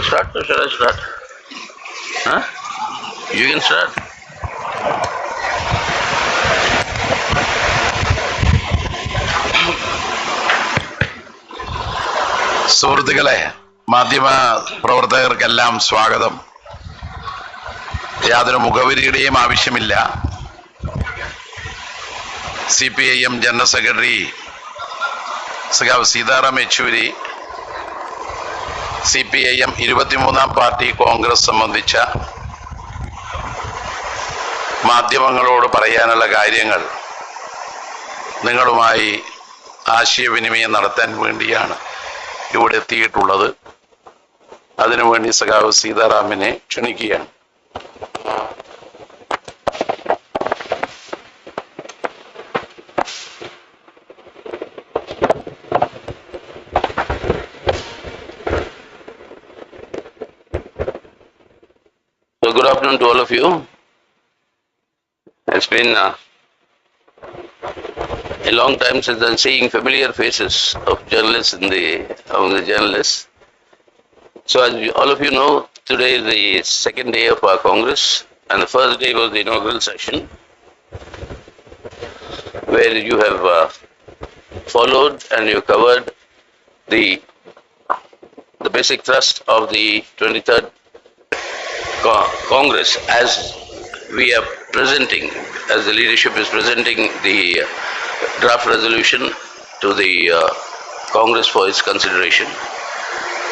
can start or shall I start? Huh? You can start. സുഹൃത്തുക്കളെ, മാധ്യമ പ്രവർത്തകർക്കെല്ലാം സ്വാഗതം. യാതൊരു മുഖവരിയുടെയും ആവശ്യമില്ല. CPIM ജനറൽ സെക്രട്ടറി സഖാവ് സീതാറാം യെച്ചൂരി CPIM 23-ാം പാർട്ടി കോൺഗ്രസ് സംബന്ധിച്ച മാധ്യമങ്ങളോട് പറയാനുള്ള കാര്യങ്ങൾ നിങ്ങളുമായി ആശയവിനിമയം നടത്താൻ വേണ്ടിയാണ് ഇവിടെ എത്തിയിട്ടുള്ളത്. അതിനുവേണ്ടി സഖാവ് സീതാറാമിനെ ക്ഷണിക്കുകയാണ്. So good afternoon to all of you. It's been a long time since I'm seeing familiar faces of journalists among the journalists. So as all of you know, today is the second day of our Congress, and the first day was the inaugural session, where you have followed and you covered the basic thrust of the 23rd Congress as we are presenting, as the leadership is presenting the draft resolution to the Congress for its consideration.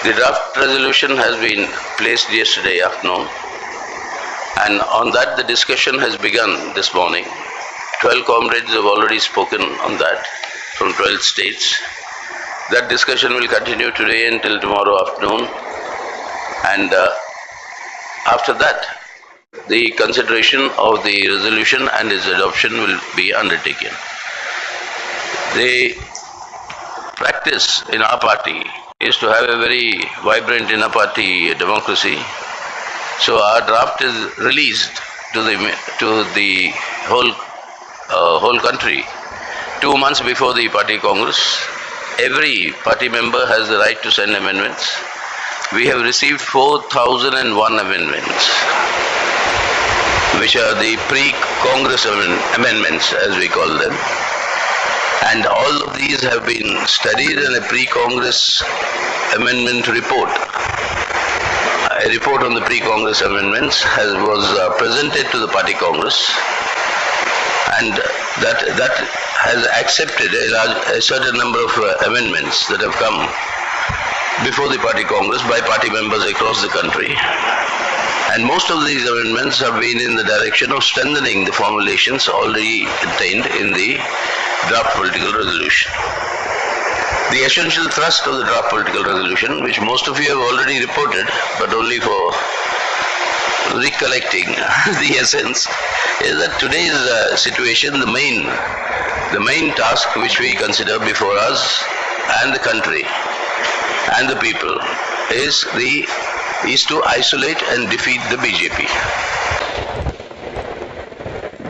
The draft resolution has been placed yesterday afternoon, and on that the discussion has begun this morning. 12 comrades have already spoken on that from 12 states. That discussion will continue today until tomorrow afternoon, and after that the consideration of the resolution and its adoption will be undertaken. The practice in our party is to have a very vibrant inter-party democracy. So our draft is released to the whole country 2 months before the party congress. Every party member has the right to send amendments. We have received 4,001 amendments, which are the pre-congress amendments, as we call them. And all of these have been studied, and a pre-congress amendment report, a report on the pre-congress amendments was presented to the party congress, and that has accepted a certain number of amendments that have come before the party congress by party members across the country. And most of these amendments have been in the direction of strengthening the formulations already contained in the draft political resolution. The essential thrust of the draft political resolution, which most of you have already reported, but only for recollecting the essence, is that today's situation, the main task which we consider before us and the country and the people is to isolate and defeat the BJP.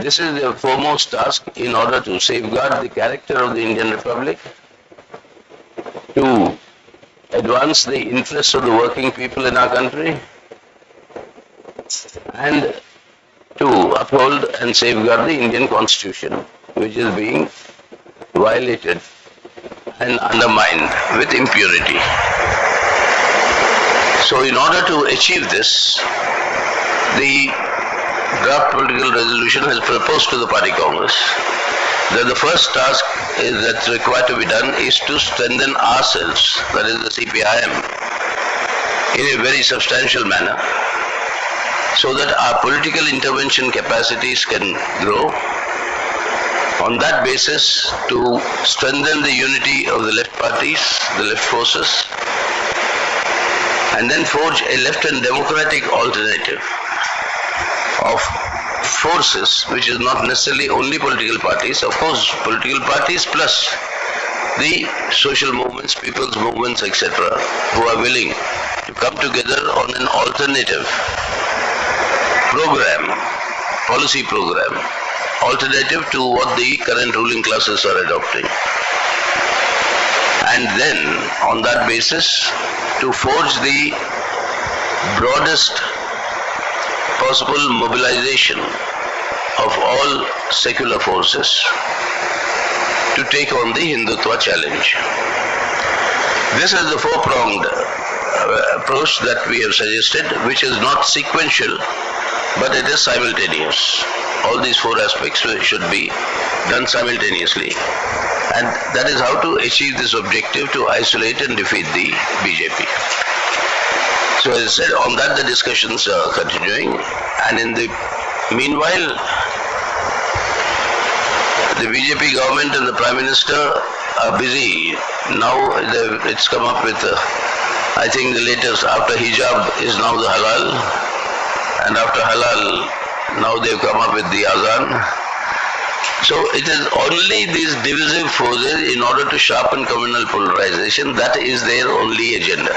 This is the foremost task in order to safeguard the character of the Indian Republic, to advance the interests of the working people in our country, and to uphold and safeguard the Indian Constitution, which is being violated and undermined with impunity. So in order to achieve this, the draft political resolution has proposed to the party congress that the first task that's required to be done is to strengthen ourselves, that is the CPIM, in a very substantial manner, so that our political intervention capacities can grow. On that basis, to strengthen the unity of the left parties, the left forces, and then forge a left and democratic alternative of forces, which is not necessarily only political parties, of course political parties plus the social movements, people's movements, etc., who are willing to come together on an alternative program, policy program, alternative to what the current ruling classes are adopting. And then, on that basis, to forge the broadest possible mobilization of all secular forces to take on the Hindutva challenge. This is the four-pronged approach that we have suggested, which is not sequential, but it is simultaneous. All these four aspects should be done simultaneously. And that is how to achieve this objective, to isolate and defeat the BJP. So as I said, on that the discussions are continuing, and in the meanwhile, the BJP government and the Prime Minister are busy. Now it's come up with, I think the latest, after hijab is now the halal, and after halal, now they've come up with the azan. So it is only these divisive forces in order to sharpen communal polarization, that is their only agenda.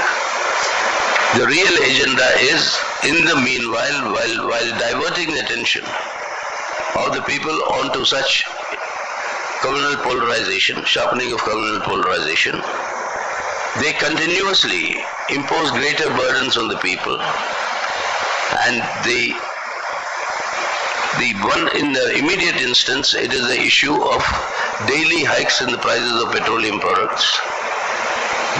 The real agenda is, in the meanwhile, while diverting the attention of the people onto such communal polarization, sharpening of communal polarization, they continuously impose greater burdens on the people. And the one in the immediate instance, it is the issue of daily hikes in the prices of petroleum products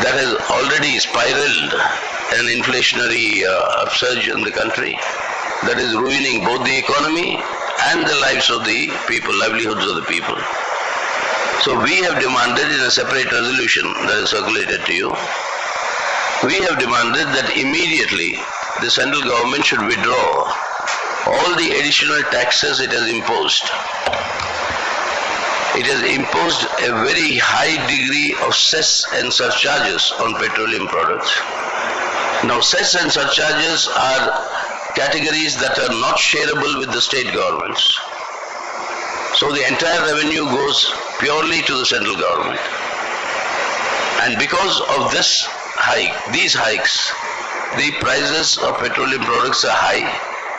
that has already spiraled an inflationary upsurge in the country that is ruining both the economy and the lives of the people, livelihoods of the people. So we have demanded in a separate resolution that is circulated to you, we have demanded that immediately the central government should withdraw all the additional taxes it has imposed. It has imposed a very high degree of cess and surcharges on petroleum products. Now, cess and surcharges are categories that are not shareable with the state governments. So the entire revenue goes purely to the central government. And because of this hike, these hikes, the prices of petroleum products are high,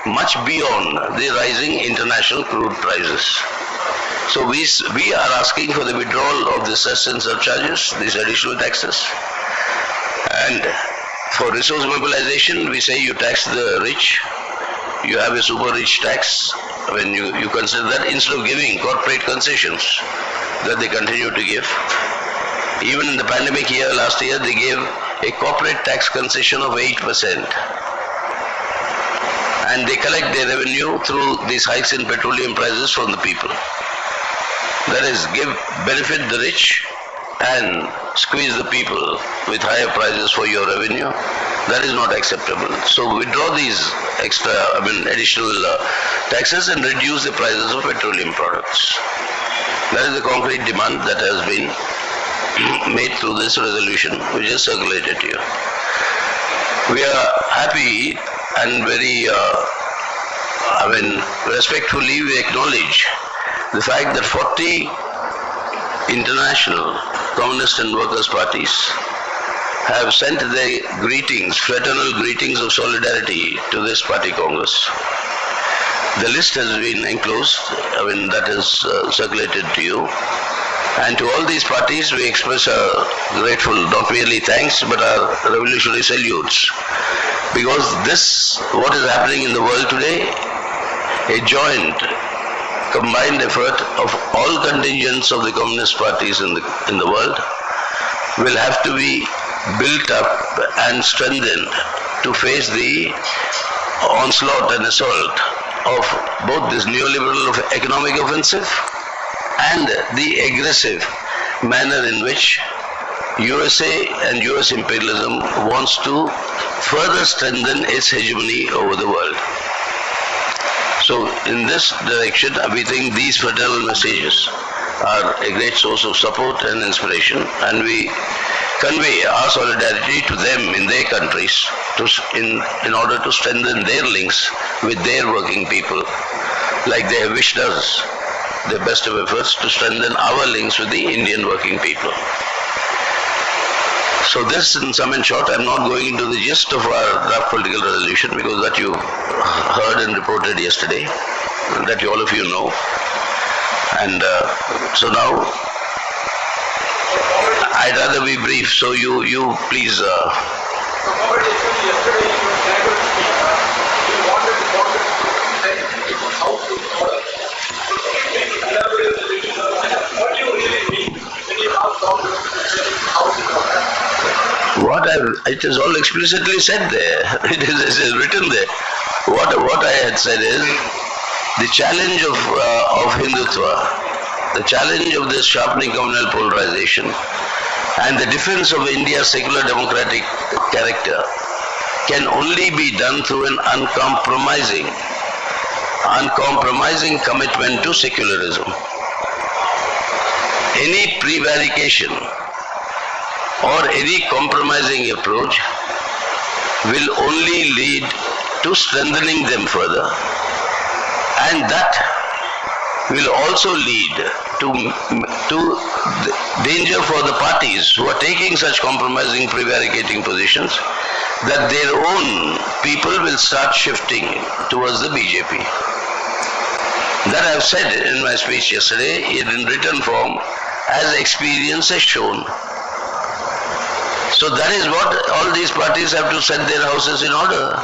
much beyond the rising international crude prices. So we are asking for the withdrawal of the cess and surcharges, these additional taxes. And for resource mobilization, we say you tax the rich, you have a super rich tax. When you consider that, instead of giving corporate concessions that they continue to give. Even in the pandemic year, last year, they gave a corporate tax concession of 8%. And they collect their revenue through these hikes in petroleum prices from the people. That is, benefit the rich and squeeze the people with higher prices for your revenue. That is not acceptable. So withdraw these additional taxes and reduce the prices of petroleum products. That is the concrete demand that has been made through this resolution, which is circulated to you. We are happy and very, respectfully we acknowledge the fact that 40 international communist and workers' parties have sent their greetings, fraternal greetings of solidarity to this party congress. The list has been enclosed, that is circulated to you. And to all these parties we express our grateful, not merely thanks, but our revolutionary salutes. Because this, what is happening in the world today, a joint, combined effort of all contingents of the communist parties in the world, will have to be built up and strengthened to face the onslaught and assault of both this neoliberal economic offensive and the aggressive manner in which USA and US imperialism wants to further strengthen its hegemony over the world. So in this direction, we think these fraternal messages are a great source of support and inspiration, and we convey our solidarity to them in their countries in order to strengthen their links with their working people, like they have wished us the best of efforts to strengthen our links with the Indian working people. So this, in sum and short, I'm not going into the gist of our draft political resolution, because that you heard and reported yesterday, that all of you know. And so now, I'd rather be brief, so you please Actually, yesterday in your annual speech, you wanted the Congress to send its house in order. Please elaborate a little what do you really mean when you ask Congress to send its house in order? It is all explicitly said there. It is written there. What I had said is the challenge of Hindutva, the challenge of this sharpening communal polarization, and the defense of India's secular democratic character can only be done through an uncompromising commitment to secularism. Any prevarication or any compromising approach will only lead to strengthening them further, and that will also lead to danger for the parties who are taking such compromising, prevaricating positions, that their own people will start shifting towards the BJP. That I have said in my speech yesterday in written form, as experience has shown. So that is what all these parties have to set their houses in order.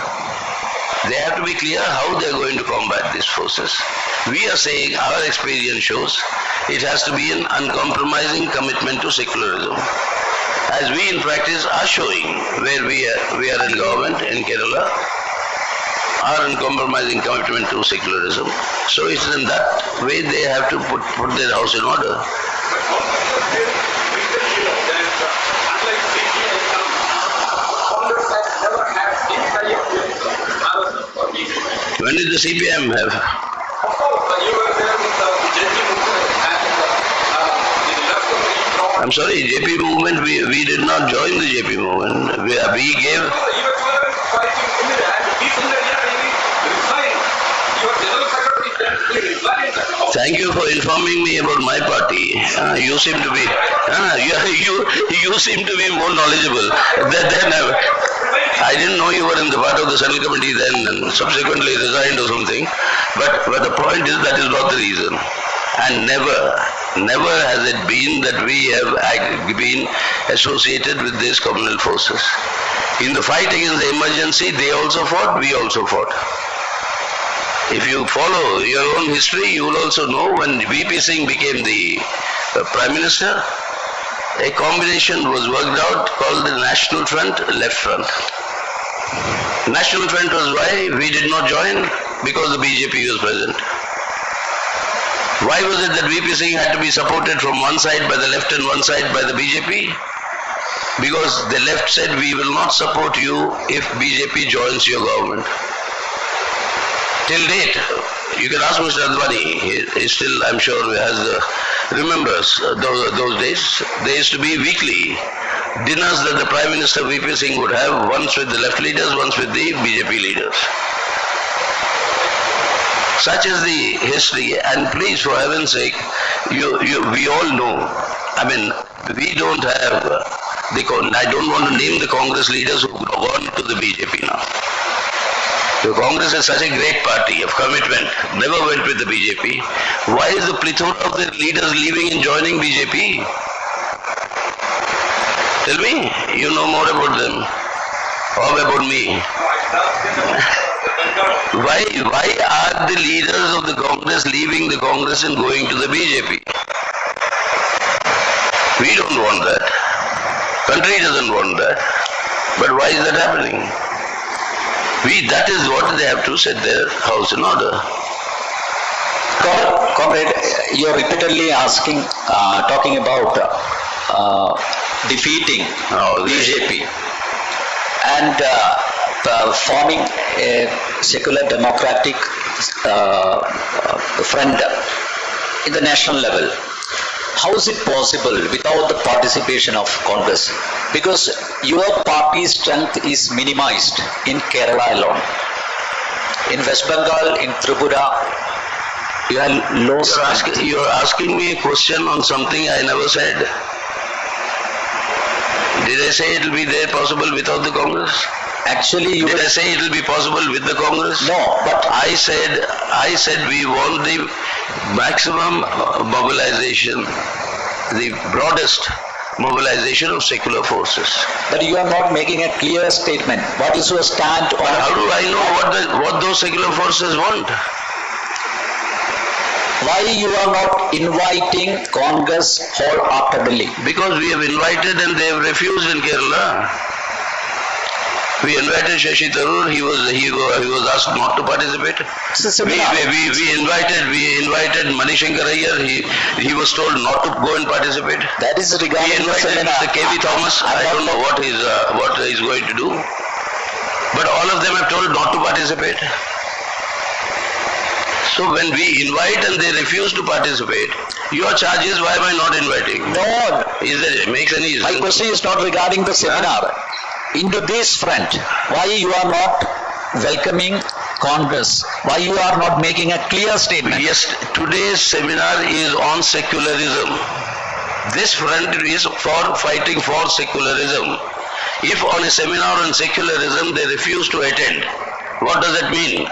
They have to be clear how they are going to combat these forces. We are saying our experience shows it has to be an uncompromising commitment to secularism. As we in practice are showing where we are in government in Kerala, our uncompromising commitment to secularism. So it's in that way they have to put their house in order. When did the CPIM have? Of course, you were there with the JP movement and the left of the I'm sorry, JP movement, we did not join the JP movement. We gave... You were fighting similar and people resigned. Your general secretary then resigned. Thank you for informing me about my party. You seem to be you seem to be more knowledgeable than I didn't know you were in the part of the Central Committee then and subsequently resigned or something. But the point is that is not the reason. And never has it been that we have been associated with these communal forces. In the fight against the emergency, they also fought, we also fought. If you follow your own history, you will also know when VP Singh became the Prime Minister, a combination was worked out called the National Front, Left Front. National Front was why we did not join, because the BJP was present. Why was it that VP Singh had to be supported from one side by the left and one side by the BJP? Because the left said we will not support you if BJP joins your government. Till date, you can ask Mr. Advani, he still, I'm sure, remembers those days. There used to be weekly dinners that the Prime Minister VP Singh would have, once with the left leaders, once with the BJP leaders. Such is the history, and please, for heaven's sake, we all know, I mean, we don't have, I don't want to name the Congress leaders who have gone to the BJP now. The Congress is such a great party of commitment, never went with the BJP. Why is the plethora of the leaders leaving and joining BJP? Tell me, you know more about them, or about me. Why are the leaders of the Congress leaving the Congress and going to the BJP? We don't want that. Country doesn't want that. But why is that happening? That is what they have to set their house in order. Comrade, you are repeatedly talking about defeating BJP and forming a secular democratic front in the national level. How is it possible without the participation of Congress? Because your party's strength is minimized in Kerala alone. In West Bengal, in Tripura, you are low strength. You are asking me a question on something I never said. Did I say it will be there possible without the Congress? Actually, Did I say it will be possible with the Congress? No, but I said we want the maximum mobilization, the broadest mobilization of secular forces. But you are not making a clear statement. What is your stand on? How do I know what those secular forces want? Why you are not inviting Congress wholeheartedly? Because we have invited and they have refused in Kerala. We invited Shashi Tharoor, he was asked not to participate. It's a seminar. We invited Manishankar Iyer, he was told not to go and participate. That is We regarding the invited seminar. Mr. K.V. Thomas, I don't know what he's going to do. But all of them have told not to participate. So when we invite and they refuse to participate, your charge is why am I not inviting? No, It makes any my sense? question is not regarding the seminar. Into this front, why you are not welcoming Congress? Why you are not making a clear statement? Yes, today's seminar is on secularism. This front is for fighting for secularism. If on a seminar on secularism they refuse to attend, what does that mean?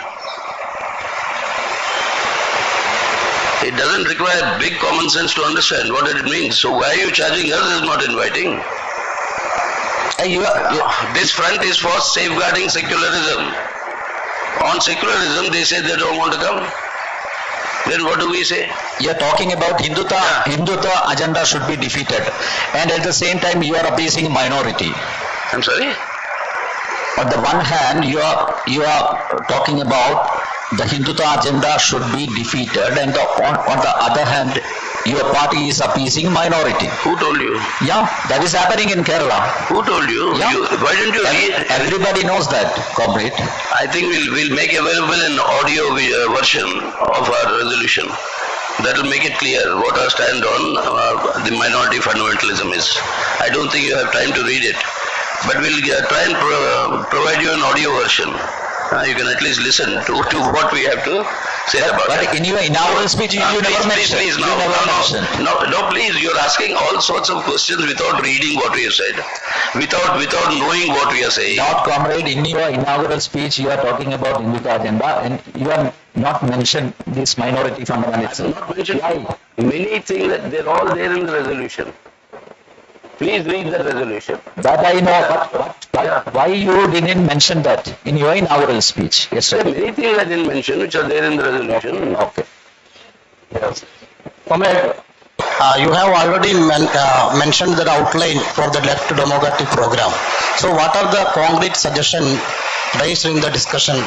It doesn't require big common sense to understand what it means. So why are you charging us as not inviting? This front is for safeguarding secularism. On secularism they say they don't want to come. Then what do we say? You are talking about Hindutva agenda should be defeated, and at the same time you are appeasing minority. I'm sorry? On the one hand, you are talking about the Hindutva agenda should be defeated, and on the other hand, your party is appeasing minority. Who told you? Yeah, that is happening in Kerala. Who told you? Yeah. Why didn't you read? Everybody knows that, comrade. I think we'll make available an audio version of our resolution. That will make it clear what our stand on the minority fundamentalism is. I don't think you have time to read it, but we'll try and provide you an audio version. You can at least listen to what we have to say about it. But in your inaugural speech, you never mentioned. Please, no, please, you're asking all sorts of questions without reading what we have said, without knowing what we are saying. Not, comrade, in your inaugural speech, you are talking about Hindutva agenda, and you are not mentioned this minority fundamentalism. Not mentioned many things that they're all there in the resolution. Please read the resolution. That I know, but why you didn't mention that in your inaugural speech? Yes, There are sir. many things I didn't mention which are there in the resolution. Okay. Yes. Comrade, you have already mentioned the outline for the left democratic program. So what are the concrete suggestions raised in the discussion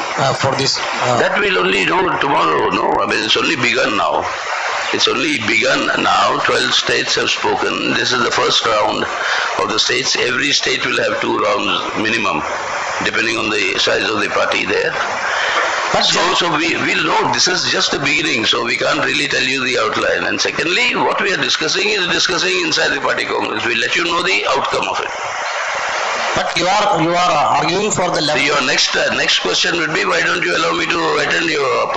for this? That we'll only know tomorrow, no? I mean, it's only begun now. It's only begun now. 12 states have spoken. This is the first round of the states. Every state will have 2 rounds minimum, depending on the size of the party there. So we'll know this is just the beginning, so we can't really tell you the outline. And secondly, what we are discussing is discussing inside the party congress. We'll let you know the outcome of it. But you are arguing for the left. So your next question would be, why don't you allow me to attend your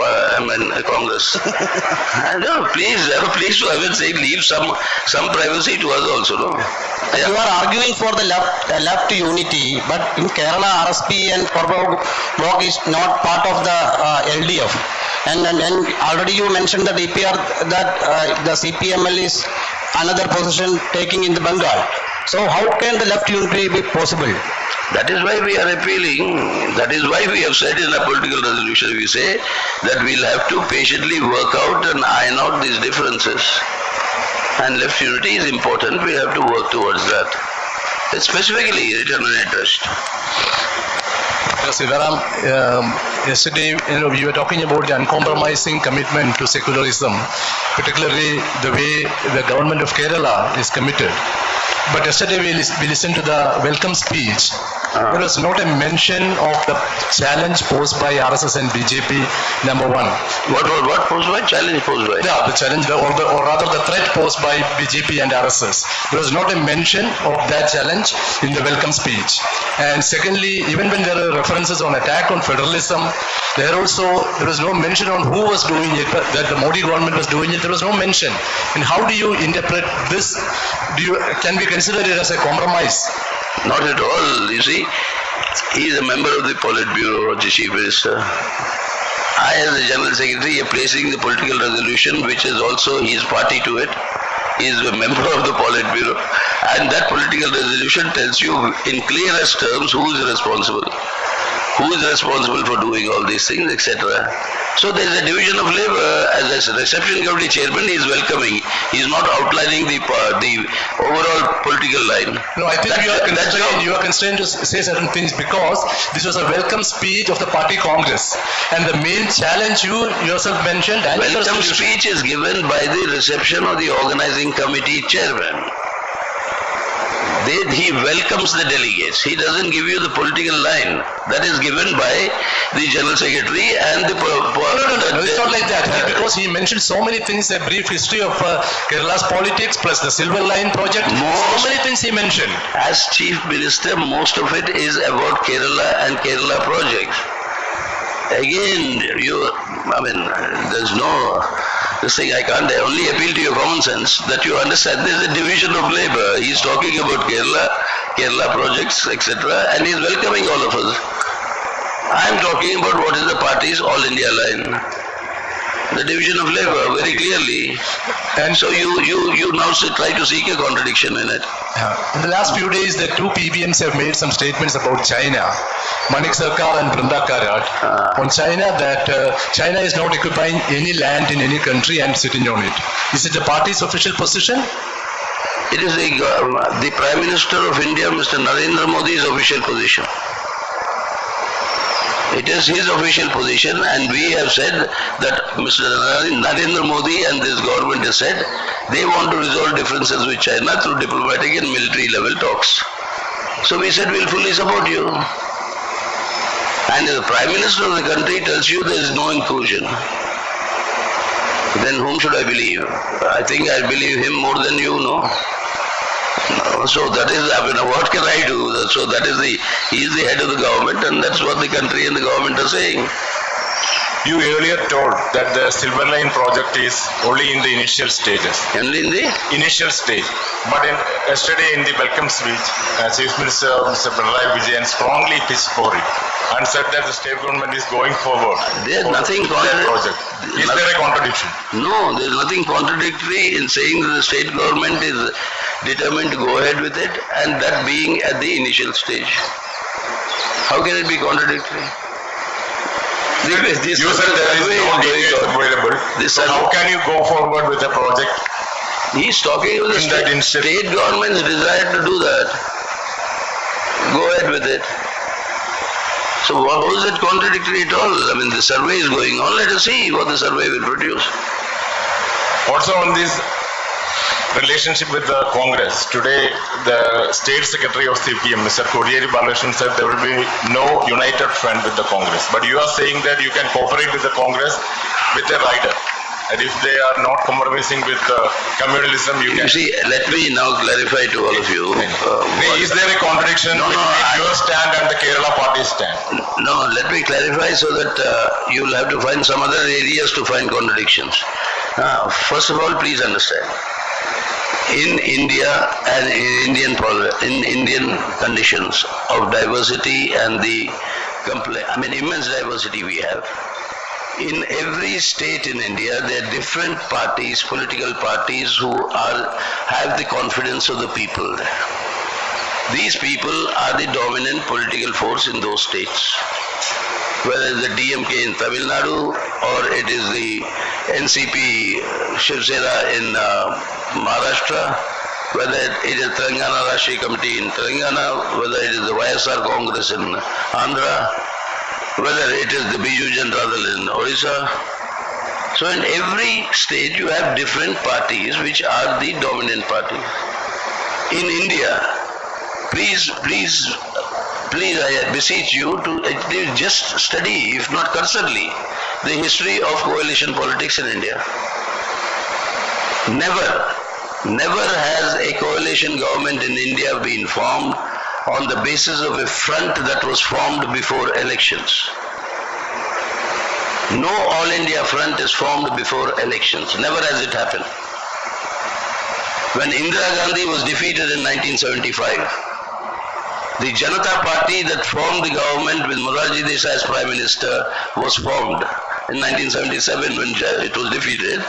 congress? No, please, I will say leave some privacy to us also, no? You are arguing for the left unity, but in Kerala, RSP and Forward Bloc is not part of the LDF. And already you mentioned the DPR that the CPML is another position taking in the Bengal. So how can the left unity be possible? That is why we are appealing. That is why we have said in a political resolution, we say that we'll have to patiently work out and iron out these differences. And left unity is important. We have to work towards that. It's specifically written and addressed. Sivaram, yesterday you were talking about the uncompromising commitment to secularism, particularly the way the government of Kerala is committed. But yesterday we listened to the welcome speech. There was not a mention of the challenge posed by RSS and BJP, number one. What posed by? Challenge posed by? Yeah, the challenge or rather the threat posed by BJP and RSS. There was not a mention of that challenge in the welcome speech. And secondly, even when there are references on attack on federalism, there was no mention on who was doing it, that the Modi government was doing it. There was no mention. And how do you interpret this? Can we consider it as a compromise? Not at all. You see, he is a member of the Politburo, the Chief Minister. I, as the General Secretary, am placing the political resolution, which is also his party to it. He is a member of the Politburo, and that political resolution tells you in clearest terms who is responsible. Who is responsible for doing all these things, etc. So there is a division of labor. As a reception committee chairman, he is welcoming. He is not outlining the overall political line. No, I think you are constrained to say certain things because this was a welcome speech of the party congress, and the main challenge you yourself mentioned. Welcome speech is given by the reception of the organizing committee chairman. He welcomes the delegates. He doesn't give you the political line. That is given by the General Secretary and the... No, it's not like that. Because he mentioned so many things, a brief history of Kerala's politics plus the Silver Line project. So many things he mentioned. As Chief Minister, most of it is about Kerala and Kerala projects. Again, there's no... This thing I can't only appeal to your common sense that you understand there's a division of labor. He's talking about Kerala projects, etc. and he's welcoming all of us. I'm talking about what is the party's All India line. The division of labor very clearly. And so you now try to seek a contradiction in it. In the last few days, the two PBMs have made some statements about China. Manik Sarkar and Brinda Karat on China that China is not occupying any land in any country and sitting on it. Is it the party's official position? It is the Prime Minister of India, Mr. Narendra Modi's official position. It is his official position, and we have said that Mr. Narendra Modi and this government has said they want to resolve differences with China through diplomatic and military level talks. So we said we'll fully support you. And if the Prime Minister of the country tells you there is no inclusion, then whom should I believe? I think I believe him more than you know. So that is, what can I do? So that is he is the head of the government, and that's what the country and the government are saying. You earlier told that the Silver Line project is only in the initial stages. Only in the? Initial stage. But yesterday in the welcome speech, Chief Minister Mr. Pinarayi Vijayan strongly pitched for it and said that the state government is going forward. There is nothing contradictory. Is there a contradiction? No, there is nothing contradictory in saying that the state government is determined to go ahead with it, and that being at the initial stage. How can it be contradictory? You said there is no details available. So how can you go forward with a project? He's talking about the state government's desire to do that. Go ahead with it. So how is it contradictory at all? The survey is going on. Let us see what the survey will produce. Also on this relationship with the Congress, today the State Secretary of CPM, Mr. Kodiyeri Balakrishnan, said there will be no united front with the Congress. But you are saying that you can cooperate with the Congress with a rider. And if they are not compromising with communalism, you can... See, let me now clarify to all of you. Is there a contradiction between your stand and the Kerala party's stand? No, let me clarify so that you will have to find some other areas to find contradictions. First of all, please understand. In India and in Indian conditions of diversity and the immense diversity we have, in every state in India there are different parties, political parties who have the confidence of the people. These people are the dominant political force in those states. Whether it's the DMK in Tamil Nadu or it is the NCP Shiv Sena in Maharashtra, whether it is Telangana Rashtriya Committee in Telangana, whether it is the YSR Congress in Andhra, whether it is the Biju Janata Dal in Orissa. So in every state you have different parties which are the dominant parties. In India, please, I beseech you to just study, if not constantly, the history of coalition politics in India. Never has a coalition government in India been formed on the basis of a front that was formed before elections. No All India front is formed before elections. Never has it happened. When Indira Gandhi was defeated in 1975, the Janata Party that formed the government with Morarji Desai as Prime Minister was formed in 1977 when it was defeated.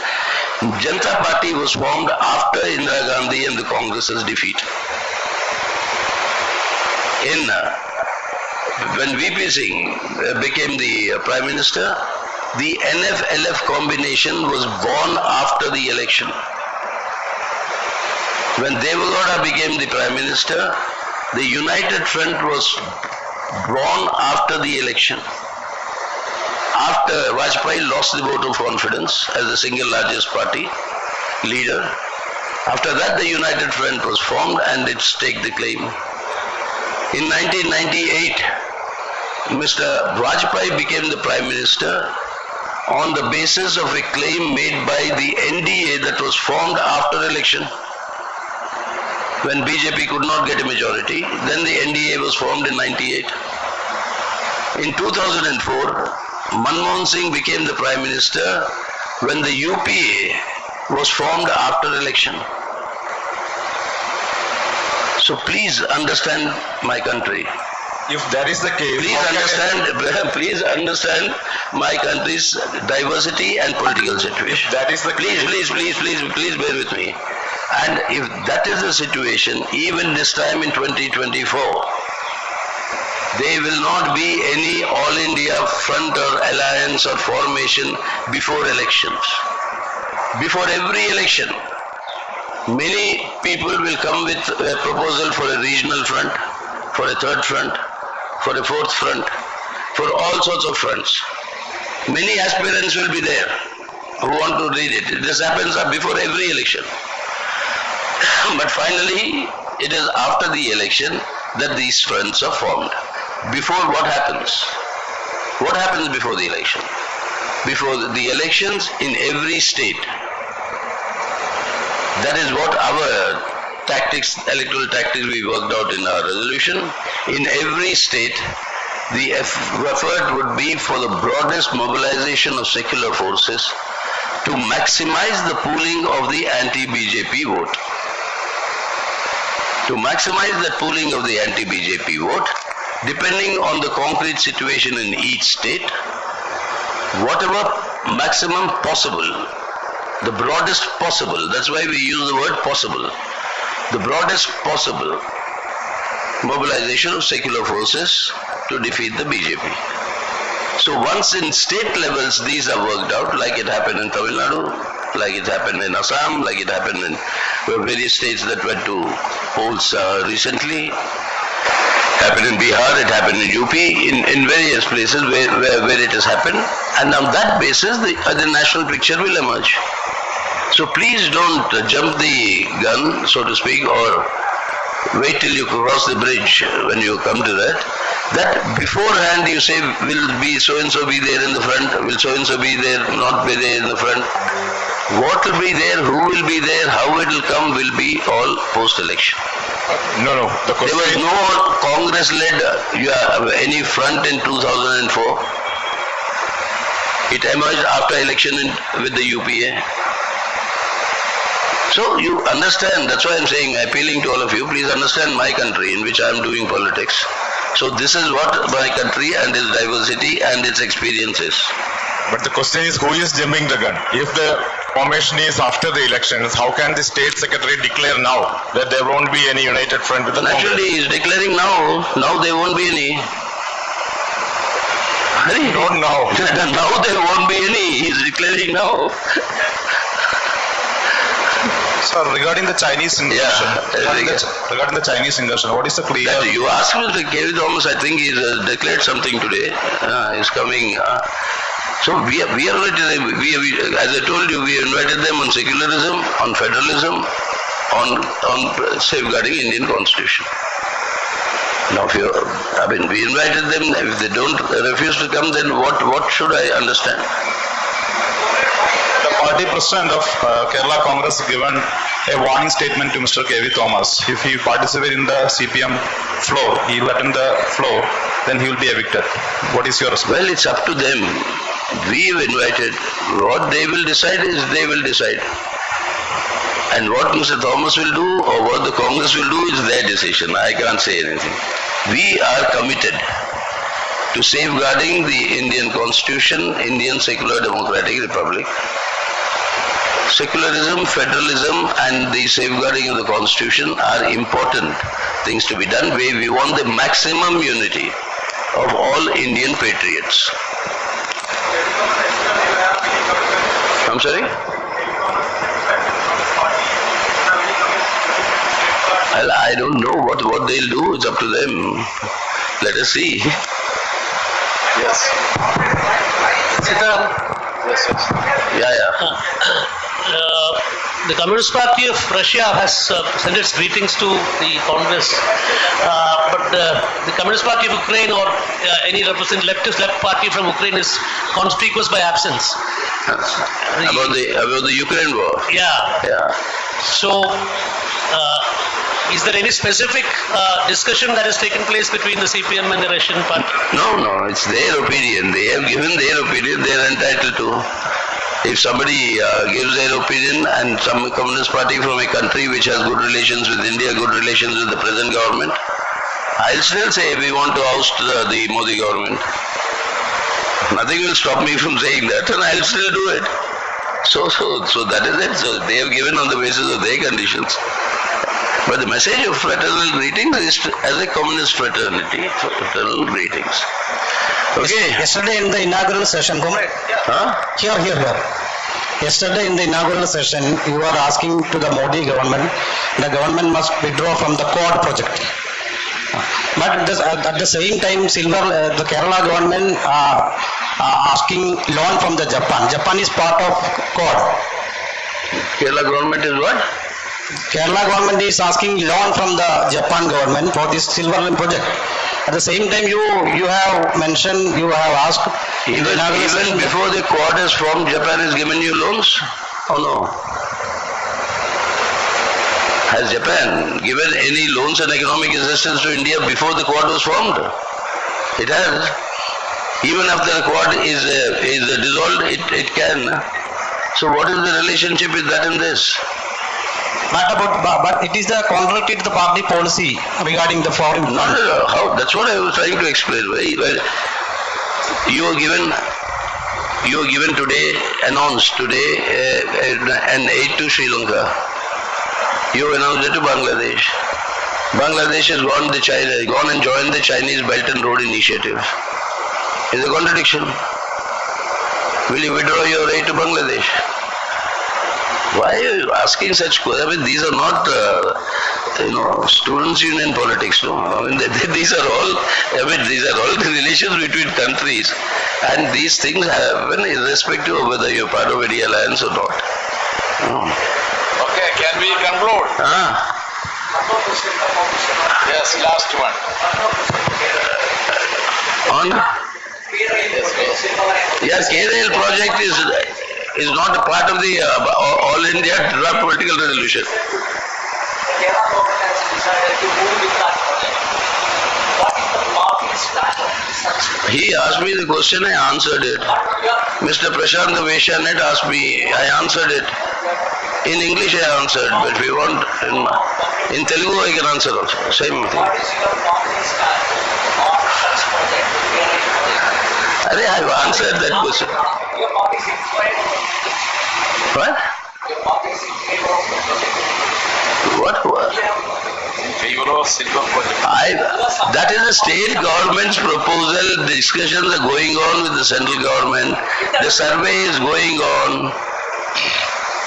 Janata Party was formed after Indira Gandhi and the Congress's defeat. When VP Singh became the Prime Minister, the NF-LF combination was born after the election. When Devagowda became the Prime Minister, the United Front was born after the election. After Vajpayee lost the vote of confidence as the single largest party leader, after that the United Front was formed and it staked the claim. In 1998, Mr. Vajpayee became the Prime Minister on the basis of a claim made by the NDA that was formed after election. When BJP could not get a majority, then the NDA was formed in 98. In 2004, Manmohan Singh became the Prime Minister when the UPA was formed after election. So please understand my country. If that is the case, Please understand my country's diversity and political situation. that is the Please bear with me. And if that is the situation, even this time in 2024, there will not be any All India Front or alliance or formation before elections. Before every election, many people will come with a proposal for a regional front, for a third front, for a fourth front, for all sorts of fronts. Many aspirants will be there who want to lead it. This happens before every election. But finally, it is after the election that these fronts are formed. Before, what happens? What happens before the election? Before the elections in every state. That is what our electoral tactics we worked out in our resolution. In every state, the effort would be for the broadest mobilization of secular forces to maximize the pooling of the anti-BJP vote. To maximize that pooling of the anti-BJP vote, depending on the concrete situation in each state, whatever maximum possible, the broadest possible, that's why we use the word possible, the broadest possible mobilization of secular forces to defeat the BJP. So once in state levels these are worked out, like it happened in Tamil Nadu, like it happened in Assam, like it happened in various states that went to polls recently, happened in Bihar, it happened in UP, in various places where it has happened, and on that basis the national picture will emerge. So please don't jump the gun, so to speak, or wait till you cross the bridge when you come to that. That beforehand you say, will be so and so be there in the front, will so and so be there, not be there in the front. What will be there, who will be there, how it will come will be all post-election. No. The There question was no Congress-led any front in 2004. It emerged after election with the UPA. So you understand, that's why I'm saying, appealing to all of you, please understand my country in which I am doing politics. So this is what my country and its diversity and its experience is. But the question is, who is jumping the gun? If the formation is after the elections, how can the state secretary declare now that there won't be any united front with the Naturally, he is declaring now. Now there won't be any. Congress? Not now. Now there won't be any. He is declaring now. Sir, regarding the Chinese incursion, regarding the Chinese incursion, what is the clear? You asked Mr. K.V. Thomas, I think he's declared something today. He's coming. So we are as I told you, we invited them on secularism, on federalism, on safeguarding Indian Constitution. Now, we invited them. If they don't refuse to come, then what should I understand? The party president of Kerala Congress given a warning statement to Mr. K.V. Thomas. If he participates in the CPM floor, he will attend the floor, then he will be evicted. What is your response? Well, it's up to them. We have invited. What they will decide is they will decide. And what Mr. Thomas will do or what the Congress will do is their decision. I can't say anything. We are committed to safeguarding the Indian Constitution, Indian Secular Democratic Republic. Secularism, federalism and the safeguarding of the constitution are important things to be done. We want the maximum unity of all Indian patriots. I'm sorry? I don't know what they'll do. It's up to them. Let us see. Yes. Yeah. The Communist Party of Russia has sent its greetings to the Congress, but the Communist Party of Ukraine or any leftist left party from Ukraine is conspicuous by absence. About the Ukraine war. Yeah. So, is there any specific discussion that has taken place between the CPM and the Russian party? No, it's their opinion. They have given their opinion, they are entitled to. If somebody gives their opinion and some communist party from a country which has good relations with India, good relations with the present government, I'll still say we want to oust the Modi government. Nothing will stop me from saying that and I'll still do it. So that is it. So they have given on the basis of their conditions. But the message of fraternal greetings is as a communist fraternity, fraternal greetings. Okay. Yesterday in the inaugural session, Here. Yesterday in the inaugural session, you were asking to the Modi government, the government must withdraw from the Quad project. But at the same time, the Kerala government asking loan from the Japan. Japan is part of Quad. Kerala government is what? Kerala government is asking loan from the Japan government for this silver line project. At the same time, you have mentioned, you have asked. Even before the Quad is formed, Japan has given you loans? Oh no. Has Japan given any loans and economic assistance to India before the Quad was formed? It has. Even after the Quad is dissolved, it can. So what is the relationship with that and this? But it is the contrary to the party policy regarding the foreign. No. How? That's what I was trying to explain. You were given today, announced today, an aid to Sri Lanka. You announced it to Bangladesh. Bangladesh has gone and joined the Chinese Belt and Road Initiative. Is a contradiction. Will you withdraw your aid to Bangladesh? Why are you asking such questions? I mean, these are not, students' union politics. No, I mean, these are all the relations between countries, and these things happen irrespective of whether you're part of any alliance or not. No. Okay, can we conclude? Yes, last one. KRL project is not a part of the All India Draft Political Resolution. He asked me the question, I answered it. Mr. Prashant the Veshyanet asked me, I answered it. In English I answered, but if you want, in Telugu I can answer also, same thing. I've answered that question. What? What? That is the state government's proposal. Discussions are going on with the central government. The survey is going on.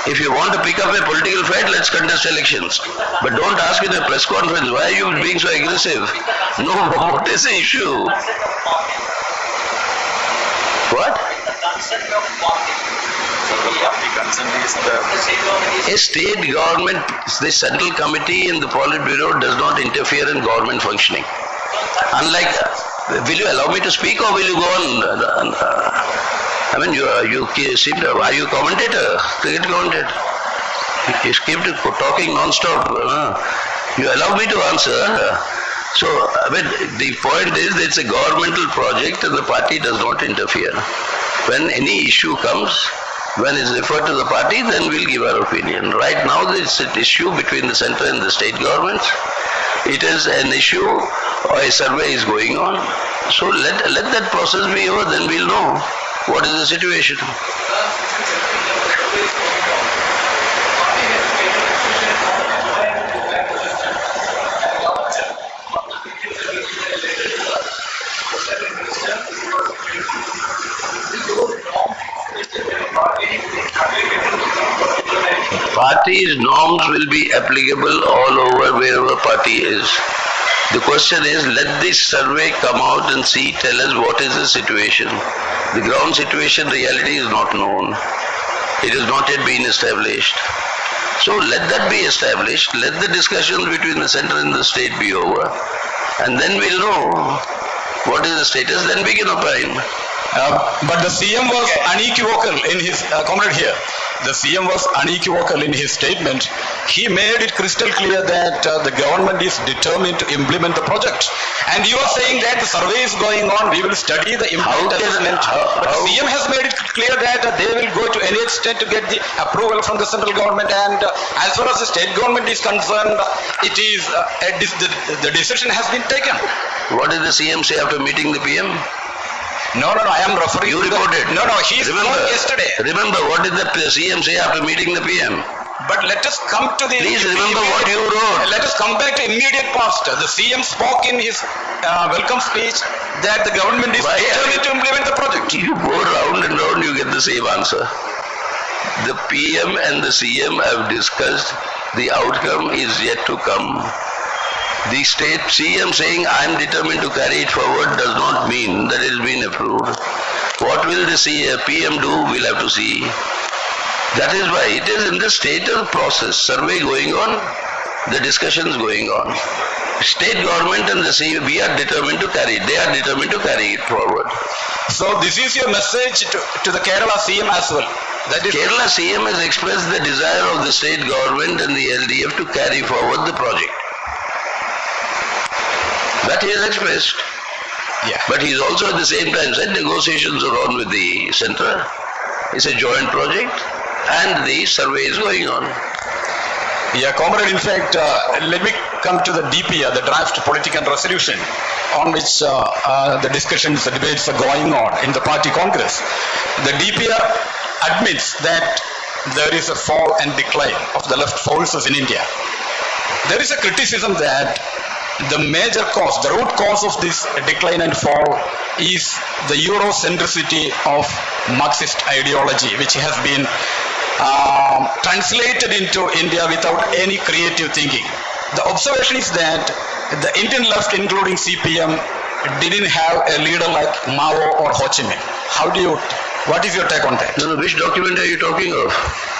If you want to pick up a political fight, let's contest elections. But don't ask in a press conference, why are you being so aggressive? No, what is the issue? What? A state government, the central committee and the Politburo does not interfere in government functioning. Unlike, will you allow me to speak or will you go on? I mean, you seem to, are you a commentator? Cricket commentator? You keep talking non-stop. You allow me to answer. So, I mean, the point is it's a governmental project and the party does not interfere. When any issue comes, when it's referred to the party, then we'll give our opinion. Right now, it's an issue between the centre and the state governments. It is an issue or a survey is going on. So let that process be over, then we'll know what is the situation. Party's norms will be applicable all over wherever party is. The question is, let this survey come out and see, tell us what is the situation. The ground situation, reality is not known. It has not yet been established. So let that be established. Let the discussions between the center and the state be over. And then we'll know what is the status, then we can opine. But the CM was unequivocal in his comment here. The CM was unequivocal in his statement. He made it crystal clear that the government is determined to implement the project. And you are saying that the survey is going on, we will study the impact assessment. But the CM has made it clear that they will go to any extent to get the approval from the central government. And as far as the state government is concerned, it is the decision has been taken. What did the CM say after meeting the PM? No, I am referring you to reported. No, he spoke yesterday. Remember, what did the CM say after meeting the PM? But let us come to the... Please remember what you wrote. Let us come back to immediate past. The CM spoke in his welcome speech that the government is determined to implement the project. You go round and round, you get the same answer. The PM and the CM have discussed. The outcome is yet to come. The state CM saying I am determined to carry it forward does not mean that it has been approved. What will the PM do, we'll have to see. That is why it is in the state of process, survey going on, the discussions going on. State government and the CM, we are determined to carry it. They are determined to carry it forward. So this is your message to the Kerala CM as well. That is Kerala CM has expressed the desire of the state government and the LDF to carry forward the project. That he has expressed. Yeah. But he has also at the same time said negotiations are on with the centre. It's a joint project and the survey is going on. Yeah, comrade, in fact, let me come to the DPR, the draft political resolution, on which the discussions, the debates are going on in the party congress. The DPR admits that there is a fall and decline of the left forces in India. There is a criticism that the major cause, the root cause of this decline and fall is the Eurocentricity of Marxist ideology, which has been translated into India without any creative thinking. The observation is that the Indian left, including CPM, didn't have a leader like Mao or Ho Chi Minh. What is your take on that? No, which document are you talking of?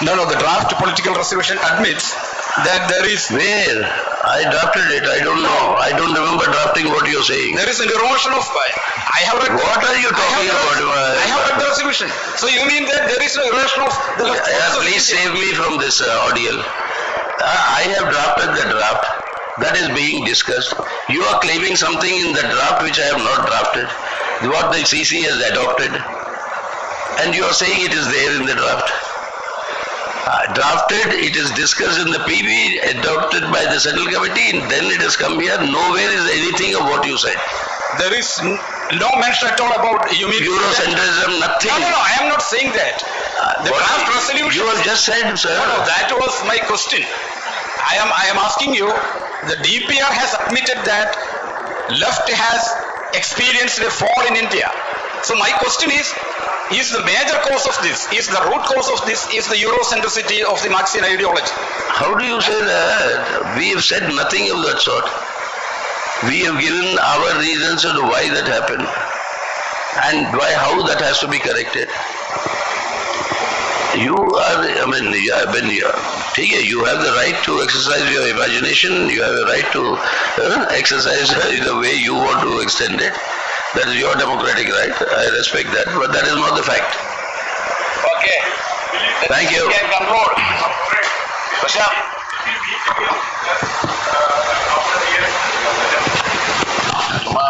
No, the draft political resolution admits that there is... Where? I drafted it. I don't know. I don't remember drafting what you're saying. There is an erosion of... I have read... What are you talking about? I have read the resolution. So you mean that there is an erosion of the... Please save me from this audio. I have drafted the draft. That is being discussed. You are claiming something in the draft which I have not drafted. What the CC has adopted. And you are saying it is there in the draft. Drafted, it is discussed in the PB, adopted by the central committee, and then it has come here. Nowhere is anything of what you said. There is no mention at all about Eurocentrism, nothing. No, I am not saying that. The draft resolution... You have just said, sir. No, that was my question. I am asking you, the DPR has admitted that left has experienced a fall in India. So my question is the major cause of this, is the root cause of this, is the Eurocentricity of the Marxian ideology? How do you say that? We have said nothing of that sort. We have given our reasons as to why that happened and how that has to be corrected. You have the right to exercise your imagination, you have a right to exercise in the way you want to extend it. That is your democratic right. I respect that, but that is not the fact. Okay. Thank you. Can conclude. Prashant.